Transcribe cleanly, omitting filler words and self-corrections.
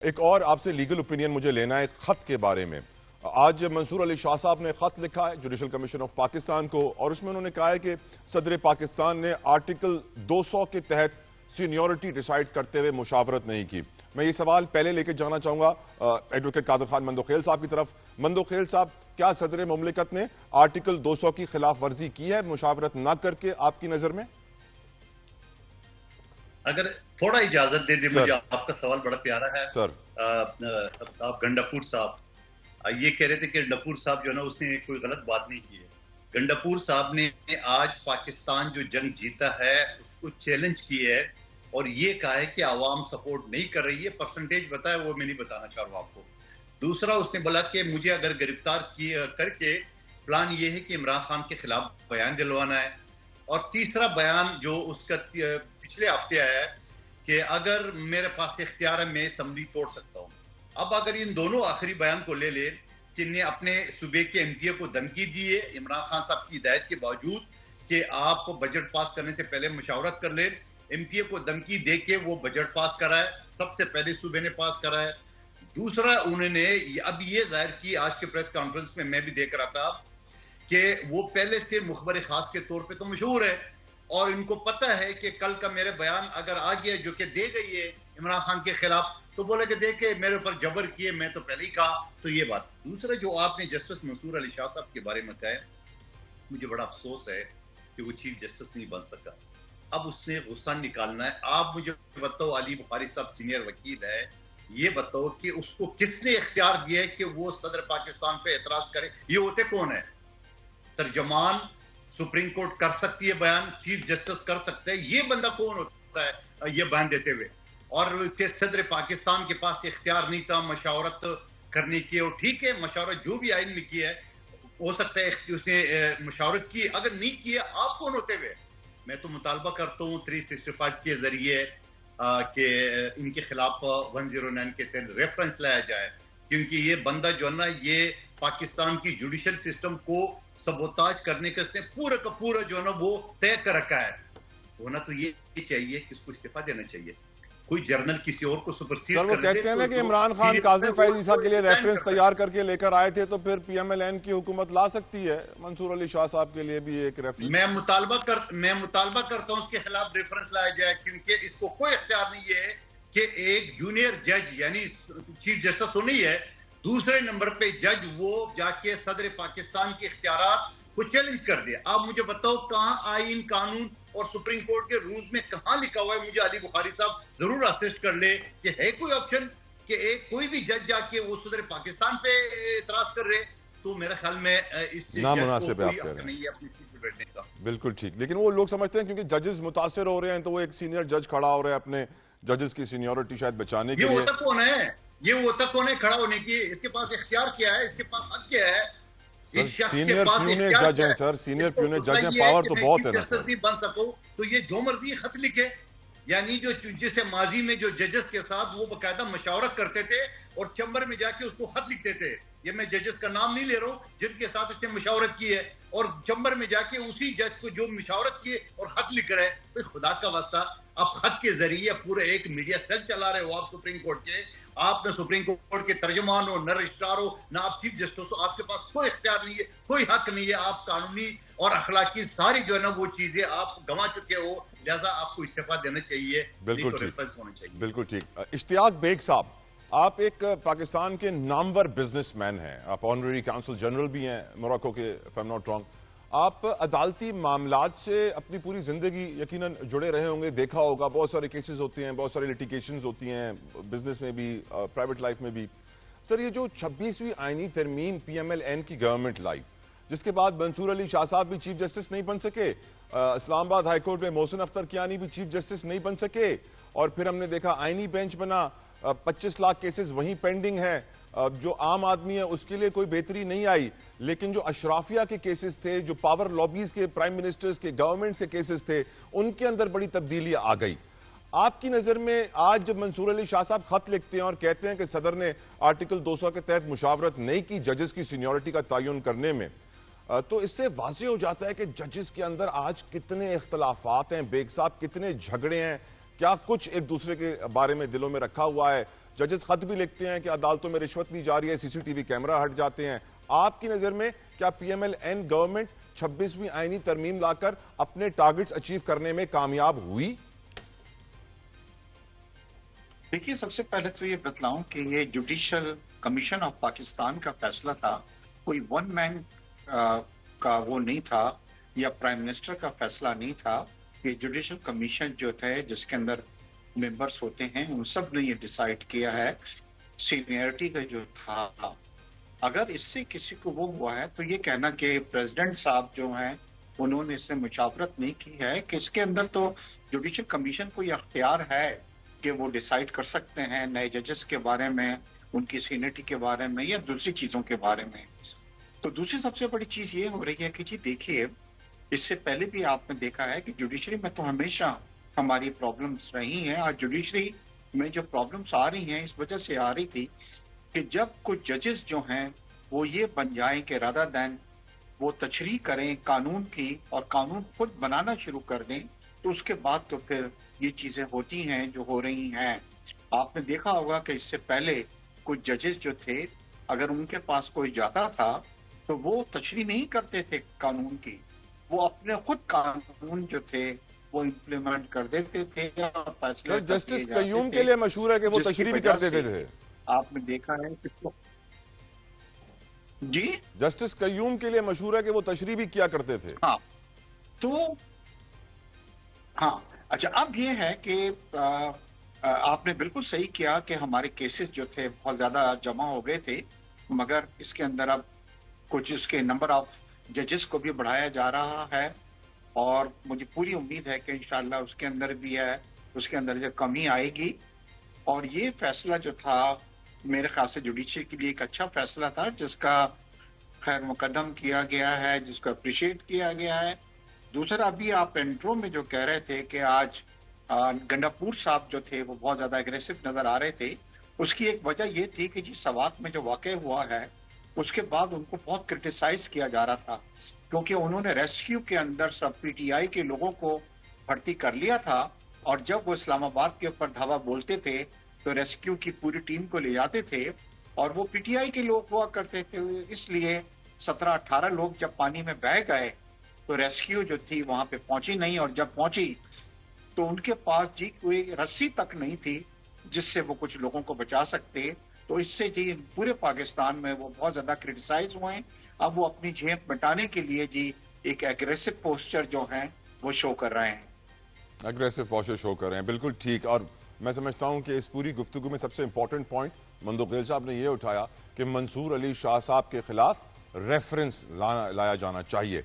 एक और आपसे लीगल ओपिनियन मुझे लेना है खत के बारे में। आज मंसूर अली शाह साहब ने खत लिखा है जुडिशल कमीशन ऑफ पाकिस्तान को और उसमें उन्होंने कहा है कि सदर पाकिस्तान ने आर्टिकल 200 के तहत सीनियोरिटी डिसाइड करते हुए मुशावरत नहीं की। मैं ये सवाल पहले लेके जाना चाहूंगा एडवोकेट कादर खान मंदोखेल साहब की तरफ। मंदोखेल साहब, क्या सदर मुमलिकत ने आर्टिकल 200 की खिलाफ वर्जी की है मुशावरत ना करके आपकी नजर में? अगर थोड़ा इजाजत दे दे मुझे, आपका सवाल बड़ा प्यारा है सर। आप गंडापुर साहब ये कह रहे थे कि गंडापुर साहब जो है ना उसने कोई गलत बात नहीं की है। गंडापुर साहब ने आज पाकिस्तान जो जंग जीता है उसको चैलेंज किया है और ये कहा है कि आवाम सपोर्ट नहीं कर रही है। परसेंटेज बताया वो मैं नहीं बताना चाह रहा हूँ आपको। दूसरा उसने बोला कि मुझे अगर गिरफ्तार करके प्लान ये है कि इमरान खान के खिलाफ बयान दिलवाना है। और तीसरा बयान जो उसका पिछले हफ्ते आया है कि अगर मेरे पास इख्तियार है मैं असम्बली तोड़ सकता हूँ। अब अगर इन दोनों आखिरी बयान को ले ले कि ने अपने सूबे के एमपीए को धमकी दी है इमरान खान साहब की हिदायत के बावजूद कि आप बजट पास करने से पहले मुशावरत कर ले, एमपीए को धमकी दे के वो बजट पास कराए, सबसे पहले सूबे ने पास कराया। दूसरा उन्होंने अब ये जाहिर की आज के प्रेस कॉन्फ्रेंस में, मैं भी देख रहा था कि वो पहले से मुखबर खास के तौर पे तो मशहूर है और इनको पता है कि कल का मेरे बयान अगर आ गया जो कि दे गई है इमरान खान के खिलाफ तो बोले कि देखे मेरे ऊपर जबर किए, मैं तो पहले ही कहा। तो ये बात। दूसरा जो आपने जस्टिस मंसूर अली शाह साहब के बारे में कहा, मुझे बड़ा अफसोस है कि वो चीफ जस्टिस नहीं बन सका। अब उसने गुस्सा निकालना है। आप मुझे बताओ, अली बुखारी साहब सीनियर वकील है, ये बताओ कि उसको किसने इख्तियार दिया है कि वो सदर पाकिस्तान पे एतराज करे? ये होते कौन है? तर्जमान सुप्रीम कोर्ट कर सकती है बयान, चीफ जस्टिस कर सकते हैं, ये बंदा कौन होता है ये बयान देते हुए? और के सदर पाकिस्तान के पास इख्तियार नहीं था मशावरत करने की। और ठीक है, मशावरत जो भी आइन में की है हो सकता है उसने मशावरत की, अगर नहीं की है आप कौन होते हुए? मैं तो मुतालबा करता हूँ 365 के जरिए कि इनके खिलाफ 109 के तहत रेफरेंस लाया जाए, क्योंकि ये बंदा जो है ना ये पाकिस्तान की जुडिशल सिस्टम को सबोताज करने का इसने पूरा का पूरा जो है ना वो तय कर रखा है। होना तो ये चाहिए कि इसको इस्तीफा देना चाहिए, कोई जर्नल किसी और को सुपरसीड कर दे। वो कहते हैं ना कि इमरान खान काजी फैज ईसा के लिए रेफरेंस तैयार करके लेकर आए थे तो फिर पीएमएलएन की हुकूमत ला सकती है मंसूर अली शाह साहब के लिए भी एक रेफरेंस। मैं मुतालबा करता हूं उसके खिलाफ रेफरेंस लाया जाए, क्योंकि इसको कोई इख्तियार नहीं है कि एक जूनियर जज यानी चीफ जस्टिस तो नहीं है, दूसरे नंबर पे जज वो जाके सदर पाकिस्तान के इख्तियारात को चैलेंज कर दिया। आप मुझे बताओ कहां आईन कानून और सुप्रीम कोर्ट के रूल्स में कहां लिखा हुआ है? मुझे अली बुखारी साहब जरूर असिस्ट कर ले कि है कोई ऑप्शन कि एक कोई भी जज जाके वो सदर पाकिस्तान पे इतराज कर रहे? तो मेरे ख्याल में इससे नामुनासिब है आप कह रहे हैं। अपनी सीट पे बैठने का। बिल्कुल ठीक, लेकिन वो लोग समझते हैं क्योंकि जजेस मुतासिर हो रहे हैं तो वो एक सीनियर जज खड़ा हो रहा है अपने जजेस की सीनियोरिटी शायद बचाने के लिए। ये होता कौन है? ये होता कौन है खड़ा होने की? इसके पास इख्तियार क्या है? इसके पास हक क्या है? सर सीनियर प्यूने जज हैं, सर सीनियर प्यूने जज हैं, पावर तो बहुत है ना सर। नहीं बन सको तो ये जो मर्जी खत लिखे, यानी जो जिससे माजी में जो जजेस के साथ वो बकायदा मशावरत करते थे और चैम्बर में जाके उसको खत लिखते थे। ये मैं जजेस का नाम नहीं ले रहा हूँ जिनके साथ इसने मशावरत की है, और चैम्बर में जाके उसी जज को जो मशावरत किए और खत लिख रहे हैं। तो खुदा का वास्ता, आप खत के जरिए पूरे एक मीडिया सेल चला रहे हो आप सुप्रीम कोर्ट के। आप न सुप्रीम कोर्ट के तर्जमान हो, न रजिस्ट्रार हो, न आप चीफ जस्टिस हो, आपके पास कोई इख्तियार नहीं है, कोई हक नहीं है। आप कानूनी और अखलाकी सारी जो है ना वो चीजें आप गंवा चुके हो, लिहाजा आपको इस्तीफा देना चाहिए। बिल्कुल ठीक, बिल्कुल ठीक। इश्तियाक बेग साहब, आप एक पाकिस्तान के नामवर बिजनेसमैन हैं, आप ऑनररी काउंसिल जनरल भी हैं मोरक्को के, if I am not wrong. आप अदालती मामलात से अपनी पूरी जिंदगी यकीनन जुड़े रहे होंगे, देखा होगा बहुत सारे केसेस होते हैं, बहुत सारी लिटिगेशंस होती हैं बिजनेस में भी, प्राइवेट लाइफ में भी। सर ये जो 26वीं आईनी तरमीम पीएमएलएन की गवर्नमेंट लाई, जिसके बाद मंसूर अली शाह साहब भी चीफ जस्टिस नहीं बन सके, इस्लामाबाद हाईकोर्ट में मोहसिन अख्तर कियानी भी चीफ जस्टिस नहीं बन सके, और फिर हमने देखा आईनी बेंच बना, 25 लाख केसेस वहीं पेंडिंग है, जो आम आदमी है उसके लिए कोई बेहतरी नहीं आई। लेकिन जो अशराफिया के केसेस थे, जो पावर लॉबीज के, प्राइम मिनिस्टर्स के, गवर्नमेंट्स के केसेस थे, उनके अंदर बड़ी तब्दीली आ गई। आपकी नजर में आज जब मंसूर अली शाह साहब खत लिखते हैं और कहते हैं कि सदर ने आर्टिकल 200 के तहत मुशावरत नहीं की जजेस की सीनियोरिटी का तयन करने में, तो इससे वाज़ेह हो जाता है कि जजेस के अंदर आज कितने इख्तलाफात हैं बेग साहब, कितने झगड़े हैं, क्या कुछ एक दूसरे के बारे में दिलों में रखा हुआ है। जजेस खत भी लिखते हैं कि अदालतों में रिश्वत ली जा रही है, सीसीटीवी कैमरा हट जाते हैं। आपकी नजर में क्या पीएमएल-एन गवर्नमेंट 26वीं आईनी तरमीम लाकर अपने टारगेट्स अचीव करने में कामयाब हुई? देखिए, सबसे पहले तो ये बतलाऊं कि ये जुडिशल कमीशन ऑफ पाकिस्तान का फैसला था, कोई वन मैन का वो नहीं था या प्राइम मिनिस्टर का फैसला नहीं था। ये जुडिशल कमीशन जो थे, जिसके अंदर मेंबर्स होते हैं, उन सब ने ये डिसाइड किया है। सीनियरिटी का जो था, अगर इससे किसी को वो हुआ है तो ये कहना कि प्रेसिडेंट साहब जो हैं उन्होंने इससे मुशावरत नहीं की है, कि इसके अंदर तो जुडिशल कमीशन को ये अख्तियार है कि वो डिसाइड कर सकते हैं नए जजेस के बारे में, उनकी सीनियरिटी के बारे में या दूसरी चीजों के बारे में। तो दूसरी सबसे बड़ी चीज ये हो रही है कि जी देखिए, इससे पहले भी आपने देखा है कि जुडिशरी में तो हमेशा हमारी प्रॉब्लम्स रही हैं। आज जुडिशरी में जो प्रॉब्लम्स आ रही हैं, इस वजह से आ रही थी कि जब कुछ जजेस जो हैं वो ये बन जाएं कि रादर दैन वो तशरीह करें कानून की और कानून खुद बनाना शुरू कर दें, तो उसके बाद तो फिर ये चीजें होती हैं जो हो रही हैं। आपने देखा होगा कि इससे पहले कुछ जजेस जो थे, अगर उनके पास कोई जाता था तो वो तशरीह नहीं करते थे कानून की, वो अपने खुद कानून जो थे वो इम्प्लीमेंट कर देते थे और फैसले जस्टिस कय्यूम के लिए मशहूर है कि वो तशरीह भी कर देते थे। आपने देखा है कि जी, जस्टिस कय्यूम के लिए मशहूर है कि वो तशरीह भी किया करते थे। हाँ, तो हाँ, अच्छा, अब ये है कि आपने बिल्कुल सही किया कि हमारे केसेस जो थे बहुत ज्यादा जमा हो गए थे, मगर इसके अंदर अब कुछ उसके नंबर ऑफ जजेस को भी बढ़ाया जा रहा है और मुझे पूरी उम्मीद है कि इंशाल्लाह उसके अंदर भी है, उसके अंदर जो कमी आएगी। और ये फैसला जो था, मेरे ख्याल से जुडिशरी के लिए एक अच्छा फैसला था, जिसका खैर मुकदम किया गया है, जिसको अप्रिशिएट किया गया है। दूसरा, अभी आप इंट्रो में जो कह रहे थे कि आज गंडापुर साहब जो थे वो बहुत ज्यादा एग्रेसिव नजर आ रहे थे, उसकी एक वजह ये थी कि जी सवात में जो वाकया हुआ है उसके बाद उनको बहुत क्रिटिसाइज किया जा रहा था, क्योंकि उन्होंने रेस्क्यू के अंदर सब पीटीआई के लोगों को भर्ती कर लिया था और जब वो इस्लामाबाद के ऊपर धावा बोलते थे तो रेस्क्यू की पूरी टीम को ले जाते थे और वो पीटीआई के लोग हुआ करते थे। इसलिए 17-18 लोग जब पानी में बह गए तो रेस्क्यू जो थी वहां पे पहुंची नहीं, और जब पहुंची तो उनके पास जी कोई रस्सी तक नहीं थी जिससे वो कुछ लोगों को बचा सकते। तो इससे जी पूरे पाकिस्तान में वो बहुत ज्यादा क्रिटिसाइज हुए। अब वो अपनी झेप मिटाने के लिए जी एक एग्रेसिव पोस्चर जो है वो शो कर रहे हैं, एग्रेसिव पोस्चर शो कर रहे हैं। बिल्कुल ठीक। और मैं समझता हूं कि इस पूरी गुफ्तगू में सबसे इंपॉर्टेंट पॉइंट मंदोक़ेल साहब ने यह उठाया कि मंसूर अली शाह साहब के खिलाफ रेफरेंस लाया जाना चाहिए।